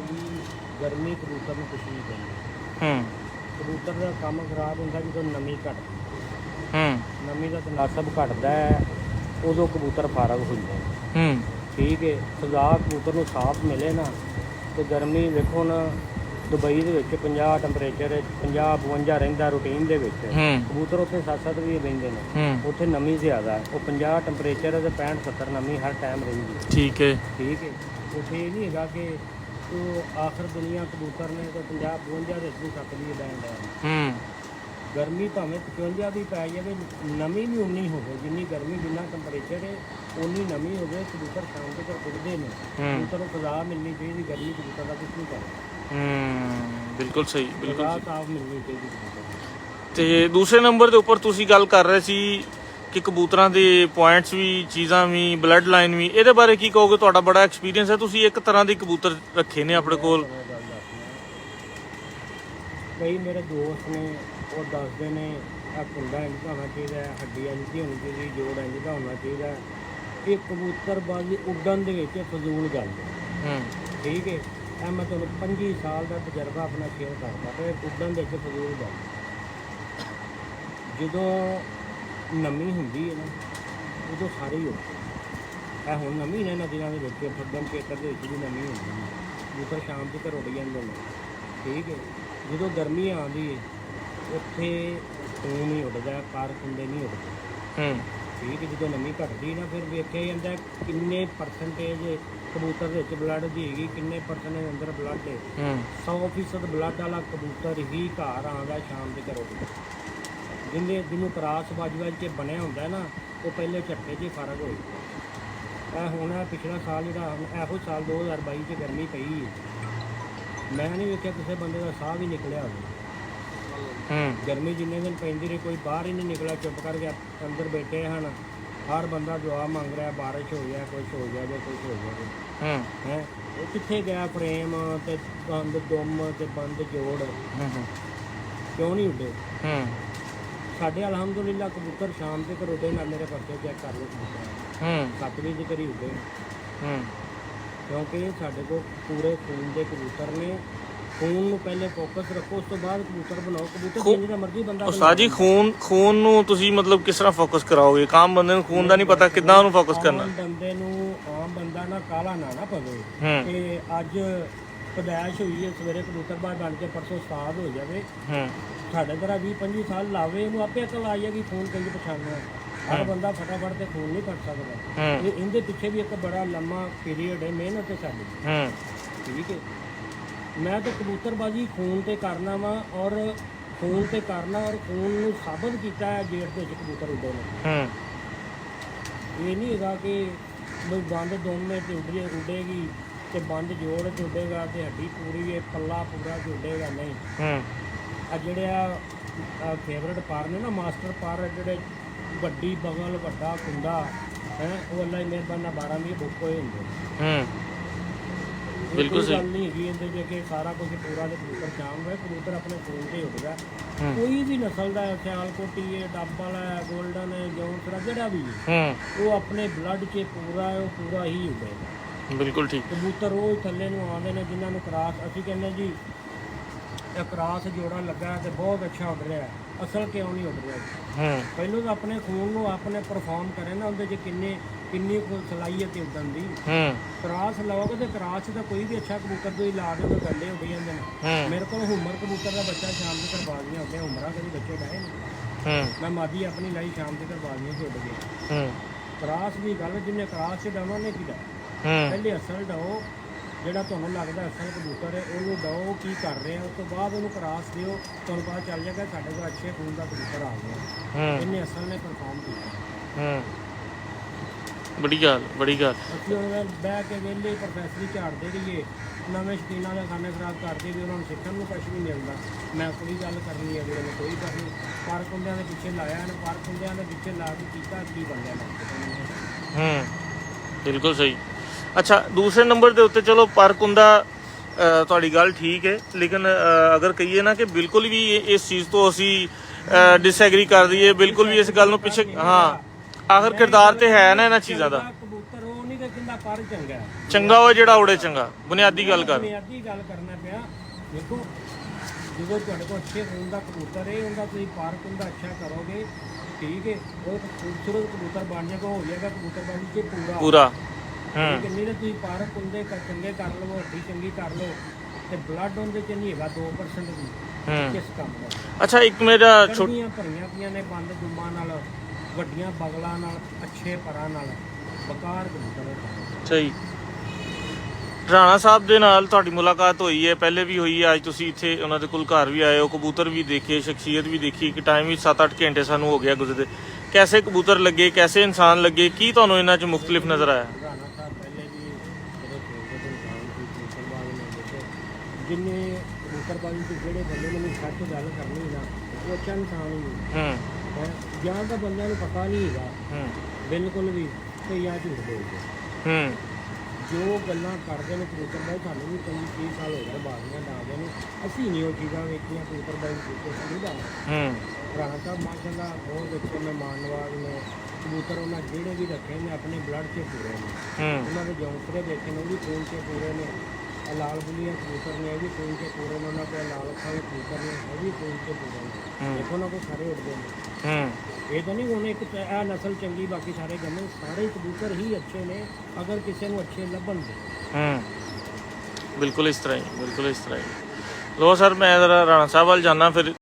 जी गर्मी कबूतर में कुछ नहीं चाहिए। ਹੂੰ कबूतर का काम खराब होंगे जो नमी घट ਹੂੰ नमी का तनासब घटता है उदों कबूतर फारग होंगे। ਹੂੰ ठीक है सजा कबूतर को साफ मिले ना तो गर्मी देखो ना दुबई ਦੇ ਵਿੱਚ 50 ਟੈਂਪਰੇਚਰ 50 52 ਰਹਿੰਦਾ ਰੂਟੀਨ ਦੇ ਵਿੱਚ ਹੂੰ ਕਬੂਤਰ ਉੱਥੇ 7-7 ਵੀ ਰਹਿੰਦੇ ਨੇ। ਹੂੰ ਉੱਥੇ ਨਮੀ ਜ਼ਿਆਦਾ ਉਹ 50 ਟੈਂਪਰੇਚਰ ਤੇ 65-70 ਨਮੀ ਹਰ ਟਾਈਮ ਰਹਿੰਦੀ ਹੈ। ਠੀਕ ਹੈ ਠੀਕ ਹੈ ਉੱਥੇ ਇਹ ਨਹੀਂ ਹੈਗਾ ਕਿ ਉਹ ਆਖਰ ਦੁਨੀਆ ਕਬੂਤਰ ਨੇ ਤਾਂ 50-52 ਦੇ ਵਿੱਚ ਵੀ ਸਕਦੀ ਹੈ ਬੈਂਡ ਹੈ। ਹੂੰ ਗਰਮੀ ਭਾਵੇਂ 55 ਵੀ ਪੈ ਜਾਵੇ ਨਮੀ ਵੀ ਉਨੀ ਹੋਵੇ ਜਿੰਨੀ ਗਰਮੀ ਜਿੰਨਾ ਟੈਂਪਰੇਚਰ ਹੈ ਉਨੀ ਨਮੀ ਹੋਵੇ ਕਬੂਤਰ ਸ਼ਾਮ ਦੇ ਘਰ ਉੱਡਦੇ ਨੇ। ਕਬੂਤਰ ਨੂੰ ਫਜ਼ਾ ਮਿਲਣੀ ਚਾਹੀਦੀ ਗਰਮੀ ਕਬੂਤਰ ਦਾ ਕੁਝ ਨਹੀਂ ਕਰਦਾ। ਬਿਲਕੁਲ ਸਹੀ ਬਿਲਕੁਲ ਫਜ਼ਾ ਸਾਫ ਮਿਲਣੀ ਚਾਹੀਦੀ ਕਬੂਤਰ ਨੂੰ। ਤੇ ਦੂਸਰੇ ਨੰਬਰ ਦੇ ਉੱਪਰ ਤੁਸੀਂ ਗੱਲ ਕਰ ਰਹੇ ਸੀ ਕਿ ਕਬੂਤਰਾਂ ਦੇ ਪੁਆਇੰਟਸ ਵੀ ਚੀਜ਼ਾਂ ਵੀ ਬਲੱਡ ਲਾਈਨ ਵੀ ਇਹਦੇ ਬਾਰੇ ਕੀ ਕਹੋਗੇ? ਤੁਹਾਡਾ ਬੜਾ ਐਕਸਪੀਰੀਅੰਸ ਹੈ, ਤੁਸੀਂ ਇੱਕ ਤਰ੍ਹਾਂ ਦੇ ਕਬੂਤਰ ਰੱਖੇ ਨੇ ਆਪਣੇ ਕੋਲ। ਮੈਂ ਗੱਲ ਦੱਸਦਾ ਕਈ ਮੇਰੇ ਦੋਸਤ ਨੇ ਉਹ ਦੱਸਦੇ ਨੇ ਆ ਕੁੰਡਾ ਇੰਝ ਦਾ ਹੋਣਾ ਚਾਹੀਦਾ ਹੱਡੀ ਇੰਝ ਦੀ ਹੋਣੀ ਚਾਹੀਦੀ ਜੋੜ ਇੰਝ ਦਾ ਹੋਣਾ ਚਾਹੀਦਾ। ਇਹ ਕਬੂਤਰਬਾਜ਼ੀ ਉੱਡਣ ਦੇ ਵਿੱਚ ਫਜ਼ੂਲ ਗੱਲ ਹੈ। ਠੀਕ ਹੈ ਇਹ ਮੈਂ ਤੁਹਾਨੂੰ 25 ਸਾਲ ਦਾ ਤਜਰਬਾ ਆਪਣਾ ਸ਼ੇਅਰ ਕਰਦਾ ਤੇ ਉੱਡਣ ਦੇ ਵਿੱਚ ਫਜ਼ੂਲ ਗੱਲ ਜਦੋਂ ਨਮੀ ਹੁੰਦੀ ਹੈ ਨਾ ਉਦੋਂ ਸਾਰੇ ਹੀ ਉੱਡਦੇ। ਇਹ ਹੁਣ ਨਮੀ ਨੇ ਨਦੀਆਂ ਦੇ ਵਿੱਚ ਫੱਗਣ ਖੇਤਰ ਦੇ ਵਿੱਚ ਵੀ ਨਮੀ ਹੁੰਦੀ ਹੈ ਕਬੂਤਰ ਸ਼ਾਮ ਤੱਕ ਉੱਡ ਜਾਂਦੇ ਨੇ। ਠੀਕ ਹੈ ਜਦੋਂ ਗਰਮੀ ਆਉਂਦੀ ਹੈ ਉੱਥੇ ਖੂਨ ਨਹੀਂ ਉੱਡਦਾ ਪਰ ਕੁੰਡੇ ਨਹੀਂ ਉੱਡਦੇ। ਠੀਕ ਹੈ ਜਦੋਂ ਨਮੀ ਘਟਦੀ ਨਾ ਫਿਰ ਵੇਖਿਆ ਜਾਂਦਾ ਕਿੰਨੇ ਪਰਸੈਂਟੇਜ ਕਬੂਤਰ ਦੇ ਵਿੱਚ ਬਲੱਡ ਦੀ ਹੈਗੀ ਕਿੰਨੇ ਪਰਸੈਂਟੇਜ ਅੰਦਰ ਬਲੱਡ ਹੈ। 100% ਬਲੱਡ ਵਾਲਾ ਕਬੂਤਰ ਹੀ ਘਰ ਆਉਂਦਾ ਸ਼ਾਮ ਦੇ ਘਰੋਂ। ਜਿਹਨੂੰ ਕਰਾਸ ਵੱਜ ਕੇ ਬਣਿਆ ਹੁੰਦਾ ਨਾ ਉਹ ਪਹਿਲੇ ਝੱਟੇ 'ਚ ਹੀ ਫਰਕ ਹੋਈ। ਇਹ ਹੁਣ ਪਿਛਲਾ ਸਾਲ ਜਿਹੜਾ ਇਹੋ ਸਾਲ 2022 'ਚ ਗਰਮੀ ਪਈ ਹੈ ਮੈਂ ਨਹੀਂ ਵੇਖਿਆ ਕਿਸੇ ਬੰਦੇ ਦਾ ਸਾਹ ਵੀ ਨਿਕਲਿਆ ਹੋਵੇ। ਗਰਮੀ ਜਿੰਨੇ ਦਿਨ ਪੈਂਦੀ ਰਹੀ ਕੋਈ ਬਾਹਰ ਹੀ ਨਹੀਂ ਨਿਕਲਿਆ ਚੁੱਪ ਕਰਕੇ ਅੰਦਰ ਬੈਠੇ ਹਨ। ਹਰ ਬੰਦਾ ਦੁਆ ਮੰਗ ਰਿਹਾ ਬਾਰਿਸ਼ ਹੋ ਜਾਏ ਕੁਛ ਹੋ ਜਾਵੇ ਕੁਛ ਹੋ ਜਾਵੇ। ਹੈ ਉਹ ਕਿੱਥੇ ਗਿਆ ਪ੍ਰੇਮ ਤੇ ਬੰਦ ਦੁੰਮ ਤੇ ਬੰਦ ਜੋੜ ਕਿਉਂ ਨਹੀਂ ਉੱਡੇ? ਸਾਡੇ ਅਲਹਮਦੁਲਿਲਾ ਕਬੂਤਰ ਸ਼ਾਮ ਦੇ ਘਰ ਉੱਡੇ ਨਾਲ ਮੇਰੇ ਪਰਚੇ ਚੈੱਕ ਕਰ ਲਓ ਕਬੂਤਰ 7 ਵਜੇ ਦੇ ਘਰੀ ਉੱਡੇ ਕਿਉਂਕਿ ਸਾਡੇ ਕੋਲ ਪੂਰੇ ਖੂਨ ਦੇ ਕਬੂਤਰ ਨੇ। ਖੂਨ ਨੂੰ ਪਹਿਲੇ ਫੋਕਸ ਰੱਖੋ ਉਸ ਤੋਂ ਬਾਅਦ ਕਬੂਤਰ ਬਣਾਓ। ਕਬੂਤਰ ਜਿੰਨਾ ਮਰਜ਼ੀ ਬੰਦਾ ਉਸਤਾਦ ਜੀ ਖੂਨ ਨੂੰ ਤੁਸੀਂ ਮਤਲਬ ਕਿਸ ਤਰ੍ਹਾਂ ਫੋਕਸ ਕਰਾਓਗੇ? ਆਮ ਬੰਦੇ ਨੂੰ ਖੂਨ ਦਾ ਨਹੀਂ ਪਤਾ ਕਿੱਦਾਂ ਉਹਨੂੰ ਫੋਕਸ ਕਰਨਾ। ਆਮ ਬੰਦਾ ਨਾ ਕਾਲਾ ਨਾ ਪਵੇ ਕਿ ਅੱਜ ਪਦਾਇਸ਼ ਹੋਈ ਹੈ ਸਵੇਰੇ ਕਬੂਤਰ ਬਾਹਰ ਬਣ ਕੇ ਪਰਸੋਂ ਉਸਤਾਦ ਹੋ ਜਾਵੇ। ਸਾਡੇ ਤਰ੍ਹਾਂ 20-25 ਸਾਲ ਲਾਵੇ ਇਹਨੂੰ ਆਪੇ ਅਕਲ ਆ ਜਾਏਗੀ ਖੂਨ ਕਿੰਝ ਪਛਾਣਨਾ। ਹਰ ਬੰਦਾ ਫਟਾਫਟ ਤੇ ਖੂਨ ਨਹੀਂ ਕੱਢ ਸਕਦਾ। ਇਹਦੇ ਪਿੱਛੇ ਵੀ ਇੱਕ ਬੜਾ ਲੰਮਾ ਪੀਰੀਅਡ ਹੈ ਮਿਹਨਤ ਹੈ ਸਾਡੀ। ਠੀਕ ਹੈ ਮੈਂ ਤਾਂ ਕਬੂਤਰਬਾਜ਼ੀ ਖੂਨ ਤੇ ਕਰਨਾ ਵਾ ਔਰ ਖੂਨ ਤੇ ਕਰਨਾ ਔਰ ਖੂਨ ਨੂੰ ਸਾਬਤ ਕੀਤਾ ਹੈ ਜੇਠ ਦੇ ਵਿੱਚ ਕਬੂਤਰ ਉੱਡੇ ਨੇ। ਇਹ ਨਹੀਂ ਹੈਗਾ ਕਿ ਬਈ ਬੰਦ ਦੋਵੇਂ ਤੇ ਉੱਡੇਗੀ ਤੇ ਬੰਦ ਜੋੜ ਚ ਉੱਡੇਗਾ ਤੇ ਹੱਡੀ ਪੂਰੀ ਹੈ ਪੱਲਾ ਪੂਰਾ ਚ ਉੱਡੇਗਾ ਨਹੀਂ। ਆ ਜਿਹੜੇ ਆ ਫੇਵਰਟ ਪਾਰ ਨੇ ਨਾ ਮਾਸਟਰ ਪਾਰ ਜਿਹੜੇ ਵੱਡੀ ਬਗਲ ਵੱਡਾ ਕੁੰਡਾ ਹੈ ਉਹ ਅੱਲਾ ਦੀ ਮਿਹਰਬਾਨੀ ਨਾਲ 12 ਮਹੀਨੇ ਬੁੱਕ ਹੋਏ ਹੁੰਦੇ। ਬਿਲਕੁਲ ਸਹੀ ਗੱਲ ਨਹੀਂ ਹੈਗੀ ਇਹਦੇ ਜੇ ਕਿ ਸਾਰਾ ਕੁਝ ਪੂਰਾ ਤੇ ਕਬੂਤਰ ਸ਼ਾਮ ਹੋਏ ਕਬੂਤਰ ਆਪਣੇ ਖੂਨ ਤੇ ਉੱਡਦਾ। ਕੋਈ ਵੀ ਨਸਲ ਦਾ ਸਿਆਲਕੋਟੀ ਹੈ ਡੱਬ ਵਾਲਾ ਹੈ ਗੋਲਡਨ ਹੈ ਜੌਂਸਰਾ ਜਿਹੜਾ ਵੀ ਉਹ ਆਪਣੇ ਬਲੱਡ 'ਚ ਪੂਰਾ ਉਹ ਪੂਰਾ ਹੀ ਉੱਡੇਗਾ। ਬਿਲਕੁਲ ਠੀਕ। ਕਬੂਤਰ ਉਹ ਥੱਲੇ ਨੂੰ ਆਉਂਦੇ ਨੇ ਜਿਨ੍ਹਾਂ ਨੂੰ ਕਰਾਸ ਅਸੀਂ ਕਹਿੰਦੇ ਜੀ ਇਹ ਕਰਾਸ ਜੋੜਾ ਲੱਗਾ ਤੇ ਬਹੁਤ ਅੱਛਾ ਉੱਡ ਰਿਹਾ। ਅਸਲ ਕਿਉਂ ਨਹੀਂ ਉੱਡ ਰਿਹਾ? ਪਹਿਲਾਂ ਤਾਂ ਆਪਣੇ ਖੂਨ ਨੂੰ ਆਪਣੇ ਪਰਫਾਰਮ ਕਰੇ ਨਾ ਉਹਦੇ 'ਚ ਕਿੰਨੀ ਸਲਾਹੀਅਤ ਉੱਡਣ ਦੀ। ਕਰਾਸ ਲਾਓਗੇ ਤੇ ਕਰਾਸ ਦਾ ਕੋਈ ਵੀ ਅੱਛਾ ਕਬੂਤਰ ਤੁਸੀਂ ਲਾ ਦਿਓ ਗੱਲੇ ਉੱਡ ਜਾਂਦੇ ਨੇ। ਮੇਰੇ ਕੋਲ ਹੁਮਰ ਕਬੂਤਰ ਦਾ ਬੱਚਾ ਸ਼ਾਮ ਦੇ ਘਰ ਬਾਜ਼ੀਆਂ ਉੱਡਿਆ ਹੁਮਰਾ ਕਦੀ ਬੱਚੇ ਡਾਏ ਨੇ। ਮੈਂ ਮਾਦੀ ਆਪਣੀ ਲਾਈ ਸ਼ਾਮ ਦੇ ਘਰ ਬਾਜ਼ੀਆਂ 'ਚ ਉੱਡ ਗਿਆ। ਕਰਾਸ ਦੀ ਗੱਲ ਜਿਹਨੇ ਕਰਾਸ 'ਚ ਡਾਉਣਾ ਨੇ ਕੀ ਡਾ ਪਹਿਲੇ ਅਸਲ ਡਾਓ ਜਿਹੜਾ ਤੁਹਾਨੂੰ ਲੱਗਦਾ ਅਸਲ ਕਬੂਤਰ ਹੈ ਉਹਨੂੰ ਡਾਓ ਕੀ ਕਰ ਰਿਹਾ ਉਸ ਤੋਂ ਬਾਅਦ ਉਹਨੂੰ ਕਰਾਸ ਦਿਓ ਤੁਹਾਨੂੰ ਪਤਾ ਚੱਲ ਜਾਏਗਾ ਸਾਡੇ ਕੋਲ ਅੱਛੇ ਖੂਨ ਦਾ ਕਬੂਤਰ ਆ ਗਿਆ ਇਹਨੇ ਅਸਲ ਨੇ ਪਰਫਾਰਮ ਕੀਤਾ। ਬੜੀ ਗੱਲ ਅਸੀਂ ਹੁਣ ਬਹਿ ਕੇ ਵਿਹਲੇ ਪ੍ਰੋਫੈਸਰੀ ਝਾੜਦੇ ਰਹੀਏ ਨਵੇਂ ਸ਼ਕੀਨਾਂ ਦੇ ਖਾਨੇ ਖਰਾਬ ਕਰਦੇ ਵੀ ਉਹਨਾਂ ਨੂੰ ਸਿੱਖਣ ਨੂੰ ਕੁਛ ਵੀ ਮਿਲਦਾ। ਮੈਂ ਕੋਈ ਗੱਲ ਕਰਨੀ ਅਗਲੇ ਨੇ ਕੋਈ ਕਰਨੀ ਪਰ ਕੁੰਡਿਆਂ ਦੇ ਪਿੱਛੇ ਲਾਇਆ ਇਹਨੇ ਪਰ ਕੁੰਡਿਆਂ ਦੇ ਪਿੱਛੇ ਲਾ ਕੇ ਕੀਤਾ ਕੀ ਬਣਿਆ। ਬਿਲਕੁਲ ਸਹੀ। ਅੱਛਾ ਦੂਸਰੇ ਨੰਬਰ ਦੇ ਉੱਤੇ ਚਲੋ ਪਰ ਕੁੰਡਾ ਤੁਹਾਡੀ ਗੱਲ ਠੀਕ ਹੈ ਲੇਕਿਨ ਅਗਰ ਕਹੀਏ ਨਾ ਕਿ ਬਿਲਕੁਲ ਵੀ ਇਸ ਚੀਜ਼ ਤੋਂ ਅਸੀਂ ਡਿਸਐਗਰੀ ਕਰ ਦਈਏ ਬਿਲਕੁਲ ਵੀ ਇਸ ਗੱਲ ਨੂੰ ਪਿੱਛੇ ਆਖਰ ਕਿਰਦਾਰ ਤੇ ਹੈ ਨਾ ਇਹਨਾਂ ਚੀਜ਼ਾਂ ਦਾ। ਕਬੂਤਰ ਉਹ ਨਹੀਂ ਕਿ ਕਿੰਨਾ ਪਰ ਚੰਗਾ ਚੰਗਾ ਹੋਵੇ ਜਿਹੜਾ ਉੜੇ ਚੰਗਾ, ਬੁਨਿਆਦੀ ਗੱਲ ਕਰ। ਬੁਨਿਆਦੀ ਗੱਲ ਕਰਨਾ ਪਿਆ। ਦੇਖੋ ਜਦੋਂ ਤੁਹਾਡੇ ਕੋਲ ਅੱਛੇ ਖੂਨ ਦਾ ਕਬੂਤਰ ਹੈ, ਉਹਦਾ ਤੁਸੀਂ ਪਾਰਕ ਉਹਦਾ ਅੱਛਾ ਕਰੋਗੇ, ਠੀਕ ਹੈ, ਉਹ ਖੂਬਸੂਰਤ ਕਬੂਤਰ ਬਣ ਜਾਏਗਾ, ਹੋ ਜਾਏਗਾ ਕਬੂਤਰਬਾਜ਼ੀ 'ਚ ਪੂਰਾ। ਕਿੰਨੀ ਨਾ ਤੁਸੀਂ ਪਾਰਕ ਉਹਦੇ ਚੰਗੇ ਕਰ ਲਵੋ, ਹੱਡੀ ਚੰਗੀ ਕਰ ਲਓ, ਤੇ ਬਲੱਡ ਉਹਦੇ 'ਚ ਨਹੀਂ ਹੈਗਾ 2% ਵੀ, ਕਿਸ ਕੰਮ ਦਾ। ਅੱਛਾ ਇੱਕ ਮੇਰਾ ਛੋਟੀਆਂ ਭਰੀਆਂ ਪਈਆਂ ਨੇ ਬੰਦ ਜੁੰਮਾਂ ਨਾਲ, ਵੱਡੀਆਂ ਬਗਲਾਂ ਨਾਲ, ਅੱਛੇ ਪਰਾਂ ਨਾਲ, ਬਕਾਰ ਕਬੂਤਰ ਹੈ। ਸਹੀ। ਰਾਣਾ ਸਾਹਿਬ ਦੇ ਨਾਲ ਤੁਹਾਡੀ ਮੁਲਾਕਾਤ ਹੋਈ ਹੈ, ਪਹਿਲੇ ਵੀ ਹੋਈ ਹੈ, ਅੱਜ ਤੁਸੀਂ ਇੱਥੇ ਉਹਨਾਂ ਦੇ ਕੋਲ ਘਰ ਵੀ ਆਏ ਹੋ, ਕਬੂਤਰ ਵੀ ਦੇਖੇ, ਸ਼ਖਸੀਅਤ ਵੀ ਦੇਖੀ ਕਿ ਟਾਈਮ ਵੀ 7-8 ਘੰਟੇ ਸਾਨੂੰ ਹੋ ਗਿਆ ਗੁਜ਼ਰਦੇ। ਕੈਸੇ ਕਬੂਤਰ ਲੱਗੇ, ਕੈਸੇ ਇਨਸਾਨ ਲੱਗੇ, ਕੀ ਤੁਹਾਨੂੰ ਇਹਨਾਂ 'ਚ ਮੁਖਤਲਿਫ ਨਜ਼ਰ ਆਇਆ? ਰਾਣਾ ਸਾਹਿਬ ਪਹਿਲੇ ਵੀ ਜਦੋਂ ਖੇਡਦੇ ਇਨਸਾਨ ਸੀ, ਕਬੂਤਰਬਾਜ਼ ਨੇ ਦੇਖੇ, ਜਿੰਨੇ ਕਬੂਤਰਬਾਜ਼ੀ 'ਚ ਜਿਹੜੇ ਬੰਦੇ ਮੈਨੂੰ ਸੱਚ ਗੱਲ ਕਰਨੀ ਨਾ, ਉਹ ਅੱਛਾ ਇਨਸਾਨ ਹੀ ਹੈ। ਜਾਂ ਤਾਂ ਬੰਦਿਆਂ ਨੂੰ ਪਤਾ ਨਹੀਂ ਹੈਗਾ ਬਿਲਕੁਲ ਵੀ ਕਿ ਜਾਂ ਝੂਠ ਬੋਲਦੇ, ਜੋ ਗੱਲਾਂ ਕਰਦੇ ਨੇ ਕਬੂਤਰਬਾਜ਼, ਸਾਨੂੰ ਵੀ 25-30 ਸਾਲ ਹੋ ਗਏ ਬਾਜ਼ੀਆਂ ਡਾਂਦੇ ਨੇ, ਅਸੀਂ ਨਹੀਂ ਉਹ ਚੀਜ਼ਾਂ ਵੇਖੀਆਂ ਕਬੂਤਰਬਾਜ਼ੀ ਕੀਤੇ ਸਮਝਦਾ। ਰਾਣਾ ਸਾਹਿਬ ਮਾਸ਼ਾਅੱਲਾ ਬਹੁਤ ਅੱਛੇ ਮਹਿਮਾਨ ਨਵਾਜ਼ ਨੇ, ਕਬੂਤਰ ਉਹਨਾਂ ਜਿਹੜੇ ਵੀ ਰੱਖੇ ਨੇ ਆਪਣੇ ਬਲੱਡ 'ਚ ਪੂਰੇ ਨੇ, ਉਹਨਾਂ ਦੇ ਜੌਂਸਰੇ ਦੇਖੇ ਨੇ ਉਹ ਵੀ ਖੂਨ 'ਚ ਪੂਰੇ ਨੇ, ਲਾਲ ਬੁਲੀਆਂ ਕਬੂਤਰ ਨੇ ਇਹ ਵੀ ਖੂਨ 'ਚ ਪੂਰੇ ਨੇ, ਉਹਨਾਂ ਕੋਲ ਲਾਲ ਅੱਖਾਂ ਦੇ ਕਬੂਤਰ ਨੇ ਉਹ ਵੀ ਖੂਨ 'ਚ ਪੂਰੇ ਨੇ, ਦੇਖੋ ਉਹਨਾਂ ਕੋਲ ਸਾਰੇ ਉੱਡਦੇ ਨੇ। ਇਹ ਤਾਂ ਨਹੀਂ ਹੁਣ ਇੱਕ ਇਹ ਨਸਲ ਚੰਗੀ ਬਾਕੀ ਸਾਰੇ ਗੰਨੇ, ਸਾਰੇ ਕਬੂਤਰ ਹੀ ਅੱਛੇ ਨੇ ਅਗਰ ਕਿਸੇ ਨੂੰ ਅੱਛੇ ਲੱਭਣ ਦੇ। ਬਿਲਕੁਲ ਇਸ ਤਰ੍ਹਾਂ ਹੀ, ਬਿਲਕੁਲ ਇਸ ਤਰ੍ਹਾਂ ਹੀ। ਲੋ ਸਰ ਮੈਂ ਜ਼ਰਾ ਰਾਣਾ ਸਾਹਿਬ ਵੱਲ ਜਾਣਾ ਫਿਰ